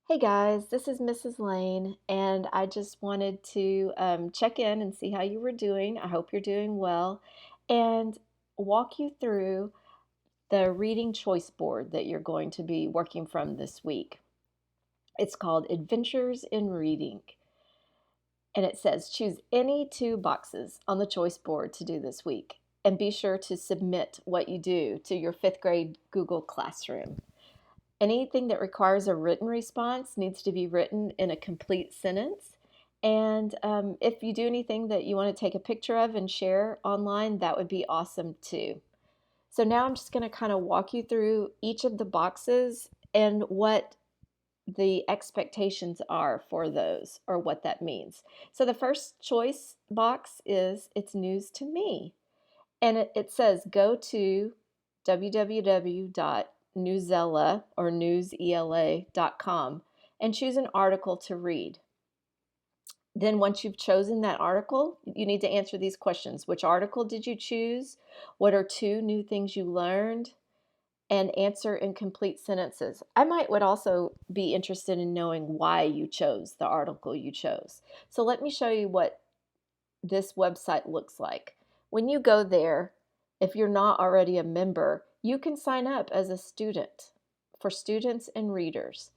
Hey guys, this is Mrs. Lane, and I just wanted to check in and see how you were doing. I hope you're doing well, and walk you through the reading choice board that you're going to be working from this week. It's called Adventures in Reading, and it says choose any two boxes on the choice board to do this week, and be sure to submit what you do to your fifth grade Google Classroom. Anything that requires a written response needs to be written in a complete sentence. And if you do anything that you want to take a picture of and share online, that would be awesome too. So now I'm just going to kind of walk you through each of the boxes and what the expectations are for those or what that means. So the first choice box is it's news to me. And it says go to www.newsela or newsela.com and choose an article to read. Then once you've chosen that article, you need to answer these questions. Which article did you choose? What are two new things you learned? And answer in complete sentences. Would also be interested in knowing why you chose the article you chose. So let me show you what this website looks like. When you go there, if you're not already a member, you can sign up as a student for students and readers.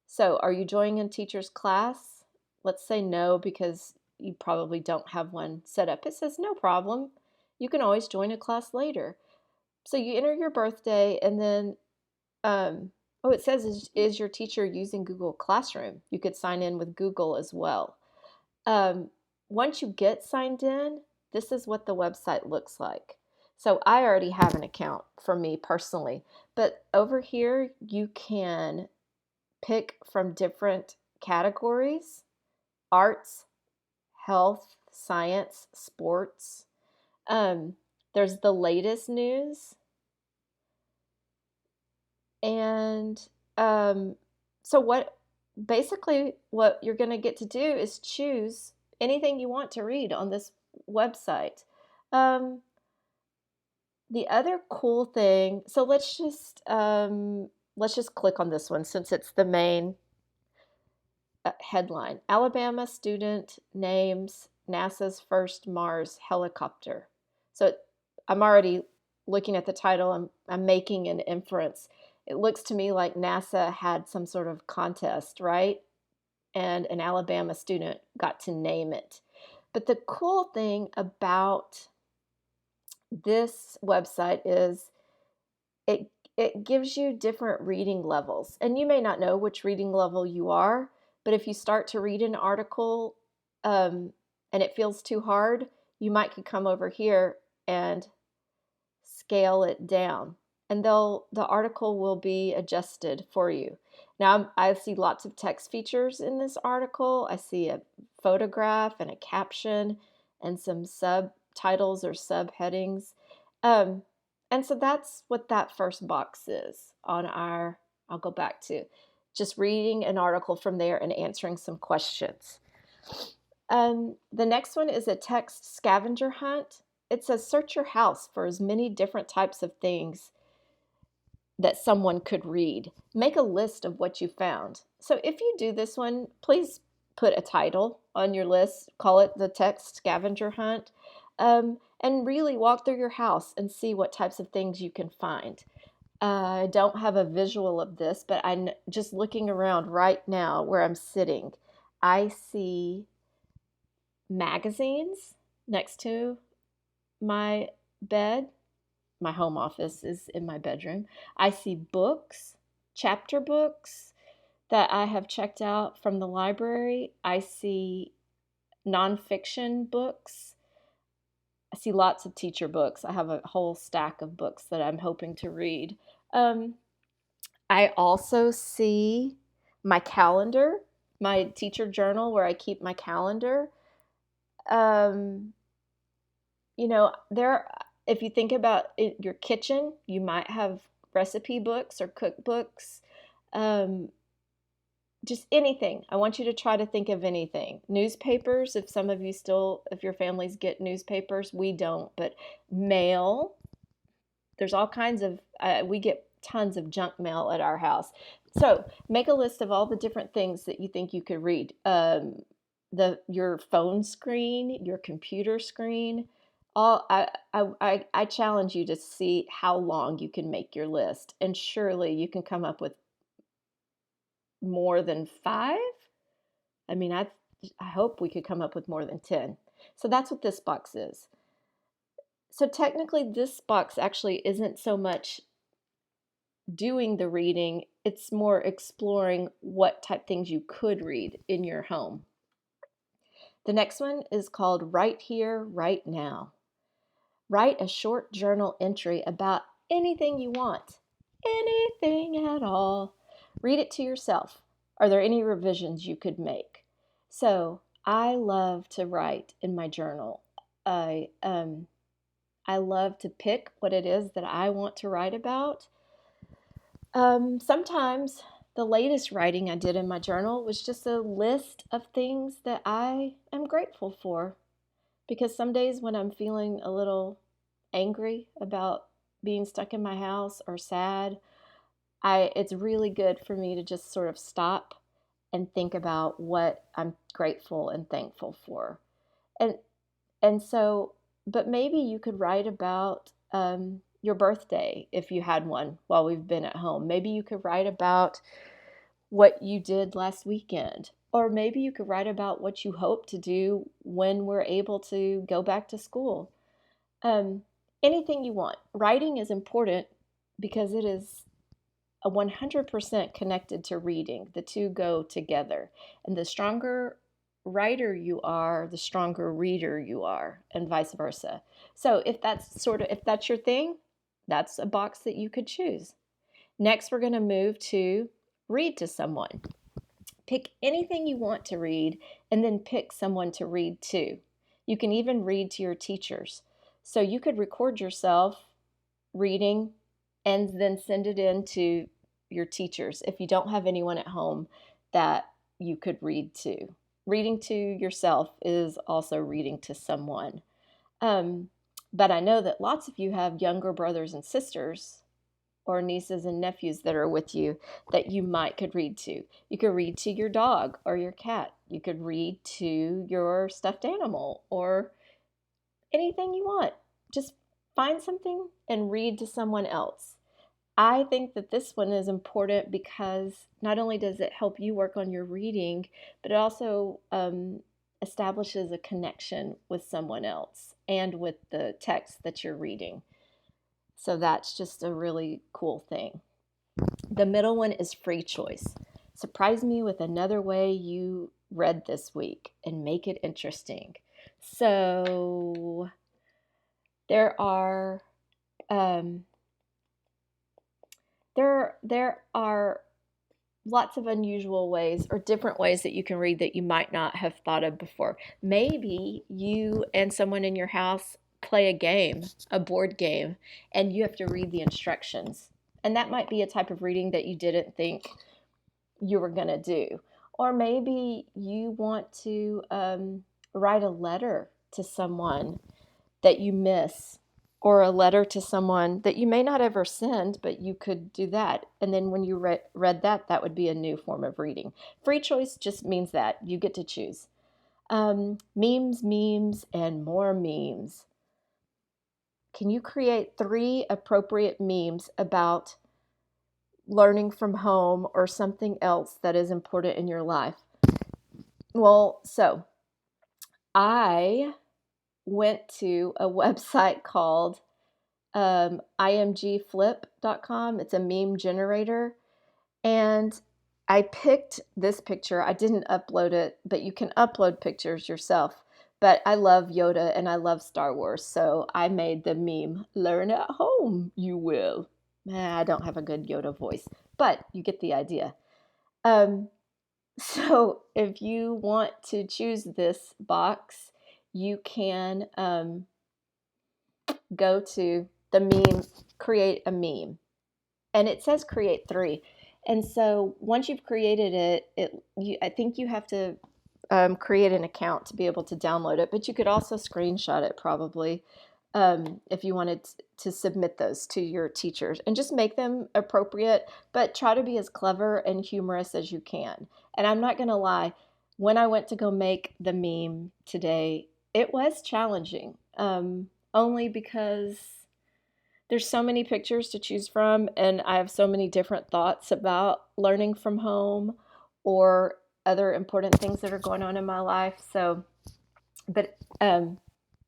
So are you joining a teacher's class? Let's say no, because you probably don't have one set up. It says no problem. You can always join a class later. So you enter your birthday and then, it says, is your teacher using Google Classroom? You could sign in with Google as well. Once you get signed in, this is what the website looks like. So I already have an account for me personally, but over here you can pick from different categories: arts, health, science, sports. There's the latest news. And so what you're going to get to do is choose anything you want to read on this website. Um, the other cool thing, so let's just click on this one since it's the main headline. Alabama student names NASA's first Mars helicopter. So I'm already looking at the title. I'm making an inference. It looks to me like NASA had some sort of contest, right? And an Alabama student got to name it. But the cool thing about this website is it gives you different reading levels. And you may not know which reading level you are, but if you start to read an article and it feels too hard, you might could come over here and scale it down. And the article will be adjusted for you. Now I see lots of text features in this article. I see a photograph and a caption and some subtitles or subheadings. And so that's what that first box is on I'll go back to just reading an article from there and answering some questions. The next one is a text scavenger hunt. It says search your house for as many different types of things that someone could read. Make a list of what you found. So if you do this one, please put a title on your list. Call it the text scavenger hunt. And really walk through your house and see what types of things you can find. I don't have a visual of this, but I'm just looking around right now where I'm sitting. I see magazines next to my bed. My home office is in my bedroom. I see books, chapter books that I have checked out from the library. I see nonfiction books. I see lots of teacher books. I have a whole stack of books that I'm hoping to read. I also see my calendar, my teacher journal where I keep my calendar. Um, if you think about your kitchen, you might have recipe books or cookbooks. Um, just anything. I want you to try to think of anything. Newspapers, if your families get newspapers, we don't, but mail. There's all kinds of, we get tons of junk mail at our house. So make a list of all the different things that you think you could read. Your phone screen, your computer screen. All I challenge you to see how long you can make your list, and surely you can come up with more than 5. I mean, I hope we could come up with more than 10. So that's what this box is. So technically, this box actually isn't so much doing the reading, it's more exploring what type things you could read in your home. The next one is called Right Here, Right Now. Write a short journal entry about anything you want, anything at all. Read it to yourself. Are there any revisions you could make? So I love to write in my journal. I love to pick what it is that I want to write about. Sometimes the latest writing I did in my journal was just a list of things that I am grateful for. Because some days when I'm feeling a little angry about being stuck in my house or sad, it's really good for me to just sort of stop and think about what I'm grateful and thankful for. And and so, but maybe you could write about your birthday if you had one while we've been at home. Maybe you could write about what you did last weekend. Or maybe you could write about what you hope to do when we're able to go back to school. Um, Anything you want. Writing is important because it is a 100% connected to reading. The two go together. And the stronger writer you are, the stronger reader you are, and vice versa. So if that's your thing, that's a box that you could choose. Next, we're going to move to read to someone. Pick anything you want to read and then pick someone to read to. You can even read to your teachers. So you could record yourself reading and then send it in to your teachers if you don't have anyone at home that you could read to. Reading to yourself is also reading to someone. Um, but I know that lots of you have younger brothers and sisters or nieces and nephews that are with you that you might could read to. You could read to your dog or your cat. You could read to your stuffed animal or anything you want. Just find something and read to someone else. I think that this one is important because not only does it help you work on your reading, but it also establishes a connection with someone else and with the text that you're reading. So that's just a really cool thing. The middle one is free choice. Surprise me with another way you read this week and make it interesting. So there are um, there are lots of unusual ways or different ways that you can read that you might not have thought of before. Maybe you and someone in your house play a game, a board game, and you have to read the instructions. And that might be a type of reading that you didn't think you were going to do. Or maybe you want to write a letter to someone that you miss, or a letter to someone that you may not ever send, but you could do that. And then when you read that, that would be a new form of reading. Free choice just means that you get to choose. Memes, and more memes. Can you create 3 appropriate memes about learning from home or something else that is important in your life? Well, so I went to a website called imgflip.com. It's a meme generator. And I picked this picture. I didn't upload it, but you can upload pictures yourself. But I love Yoda and I love Star Wars, so I made the meme, learn at home, you will. I don't have a good Yoda voice, but you get the idea. Um, so if you want to choose this box, you can go to the meme, create a meme. And it says create 3. And so once you've created I think you have to create an account to be able to download it, but you could also screenshot it probably. if you wanted to submit those to your teachers, and just make them appropriate, but try to be as clever and humorous as you can. And I'm not going to lie, when I went to go make the meme today, it was challenging, only because there's so many pictures to choose from, and I have so many different thoughts about learning from home or other important things that are going on in my life. But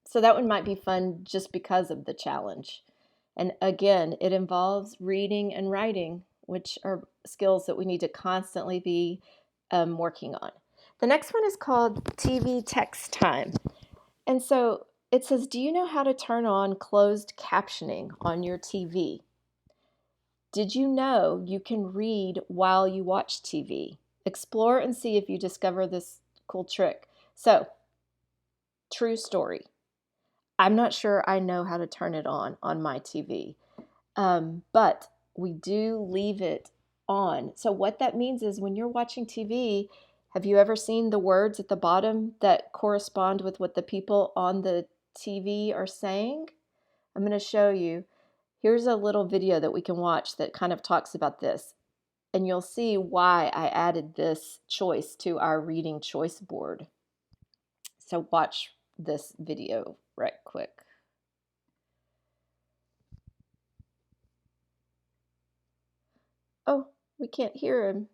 so that one might be fun just because of the challenge. And again, it involves reading and writing, which are skills that we need to constantly be working on. The next one is called TV text time. And so it says, do you know how to turn on closed captioning on your TV? Did you know you can read while you watch TV? Explore and see if you discover this cool trick. So, true story. I'm not sure I know how to turn it on my TV, but we do leave it on. So what that means is when you're watching TV, have you ever seen the words at the bottom that correspond with what the people on the TV are saying? I'm going to show you. Here's a little video that we can watch that kind of talks about this, and you'll see why I added this choice to our reading choice board. So watch this video right quick. Oh, we can't hear him.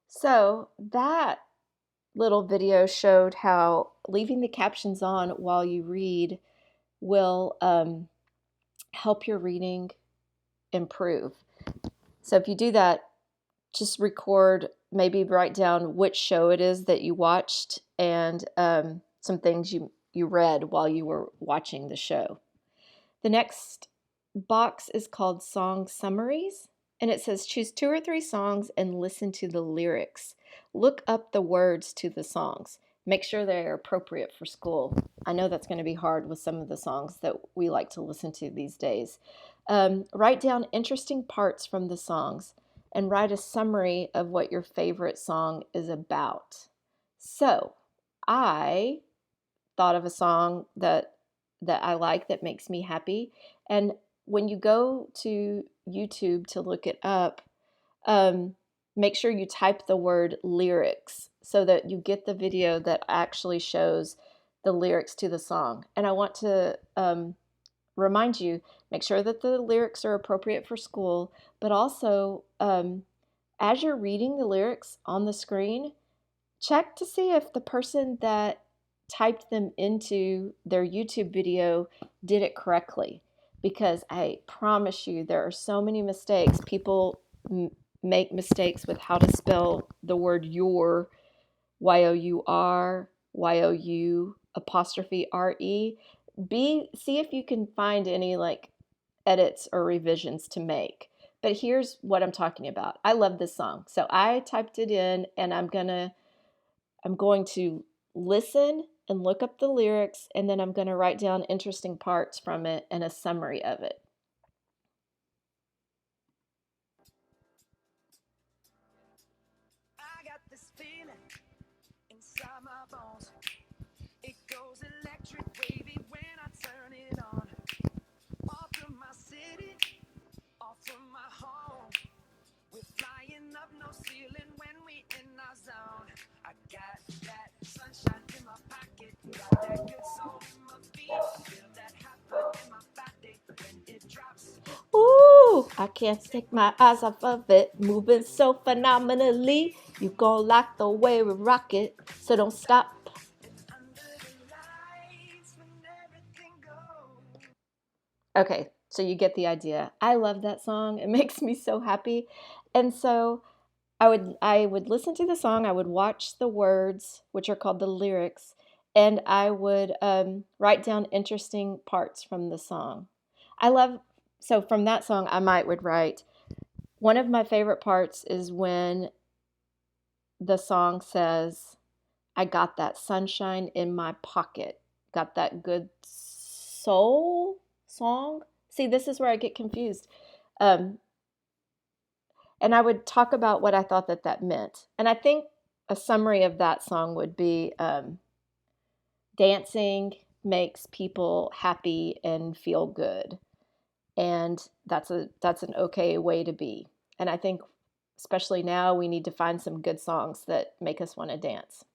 So that little video showed how leaving the captions on while you read will help your reading improve. So if you do that, just record, maybe write down which show it is that you watched and some things you read while you were watching the show. The next box is called Song Summaries, and it says choose 2 or 3 songs and listen to the lyrics. Look up the words to the songs. Make sure they're appropriate for school. I know that's going to be hard with some of the songs that we like to listen to these days. Write down interesting parts from the songs and write a summary of what your favorite song is about. So, I thought of a song that I like that makes me happy. And when you go to YouTube to look it up, um, make sure you type the word lyrics so that you get the video that actually shows the lyrics to the song. And I want to remind you, make sure that the lyrics are appropriate for school, but also as you're reading the lyrics on the screen, check to see if the person that typed them into their YouTube video did it correctly. Because I promise you, there are so many mistakes. People make mistakes with how to spell the word your, Y-O-U-R, Y-O-U, apostrophe R-E. See if you can find any like edits or revisions to make. But here's what I'm talking about. I love this song. So I typed it in, and I'm going to listen and look up the lyrics, and then I'm going to write down interesting parts from it and a summary of it. I got this feeling inside my bones. It goes electric wavy when I turn it on. Off from my city, off from my home. We're flying up no ceiling when we in our zone. I got that sunshine in my pocket, got that good soul in my feet. Feel that hot blood I can't take my eyes off of it, moving so phenomenally. You gon' like the way we rock it, so don't stop. Okay, so you get the idea. I love that song. It makes me so happy. And so I would listen to the song, I would watch the words, which are called the lyrics, and I would write down interesting parts from the song. I love so from that song I might would write one of my favorite parts is when the song says, I got that sunshine in my pocket. Got that good soul song. See, this is where I get confused. Um, and I would talk about what I thought that that meant. And I think a summary of that song would be dancing makes people happy and feel good. And that's an okay way to be. And I think especially now we need to find some good songs that make us want to dance.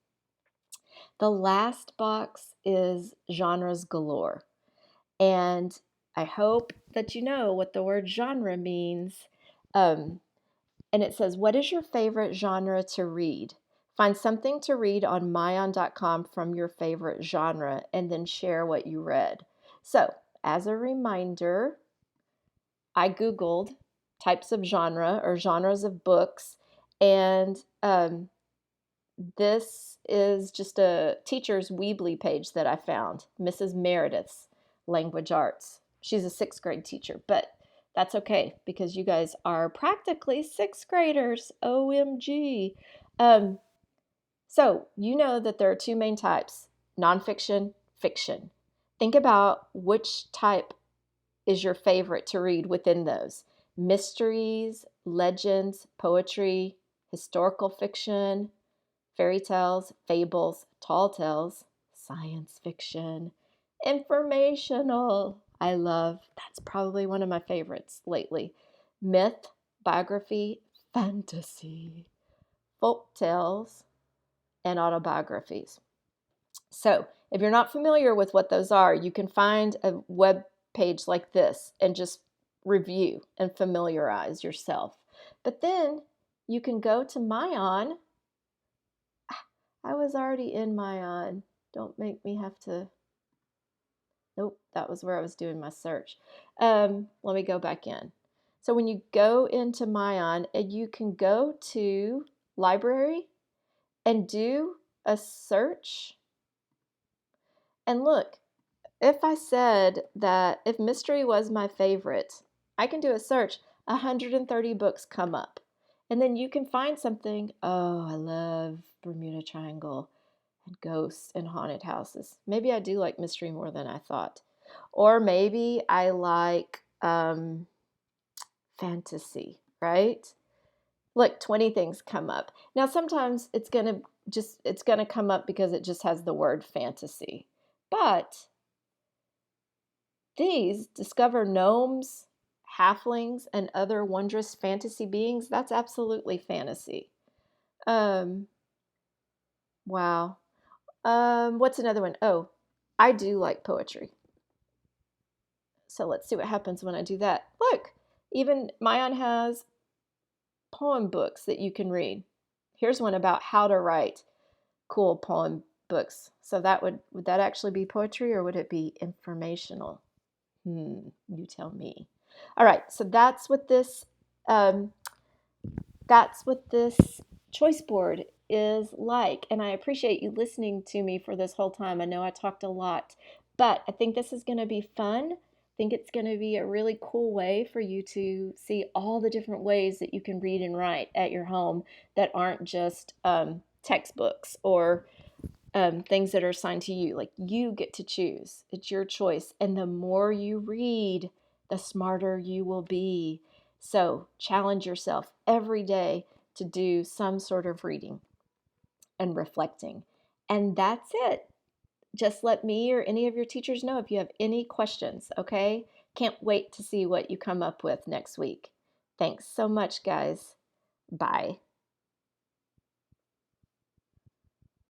The last box is genres galore. And I hope that you know what the word genre means. Um, and it says, what is your favorite genre to read? Find something to read on myon.com from your favorite genre and then share what you read. So, as a reminder, I Googled types of genre or genres of books, and this is just a teacher's Weebly page that I found, Mrs. Meredith's Language Arts. She's a sixth grade teacher, but that's okay because you guys are practically sixth graders. OMG. Um, so, you know that there are two main types, nonfiction, fiction. Think about which type is your favorite to read within those. Mysteries, legends, poetry, historical fiction, fairy tales, fables, tall tales, science fiction, informational. I love, that's probably one of my favorites lately. Myth, biography, fantasy, folk tales, and autobiographies. So, if you're not familiar with what those are, you can find a web page like this and just review and familiarize yourself. But then you can go to Myon. I was already in Myon. Don't make me have to. Nope, that was where I was doing my search. Let me go back in. So when you go into Myon, you can go to library and do a search. And look, if I said that if mystery was my favorite, I can do a search. 130 books come up. And then you can find something. Oh, I love Bermuda Triangle and ghosts and haunted houses. Maybe I do like mystery more than I thought. Or maybe I like fantasy, right? Look, 20 things come up. Now sometimes it's going to come up because it just has the word fantasy. But these discover gnomes, halflings, and other wondrous fantasy beings. That's absolutely fantasy. Um, wow. What's another one? Oh, I do like poetry. So let's see what happens when I do that. Look, even Mayan has poem books that you can read. Here's one about how to write cool poem books. So would that actually be poetry or would it be informational? You tell me. All right, so um, that's what this choice board is like. And I appreciate you listening to me for this whole time. I know I talked a lot, but I think this is going to be fun. I think it's going to be a really cool way for you to see all the different ways that you can read and write at your home that aren't just textbooks or things that are assigned to you. Like you get to choose. It's your choice. And the more you read, the smarter you will be. So challenge yourself every day to do some sort of reading and reflecting. And that's it. Just let me or any of your teachers know if you have any questions, okay? Can't wait to see what you come up with next week. Thanks so much, guys. Bye.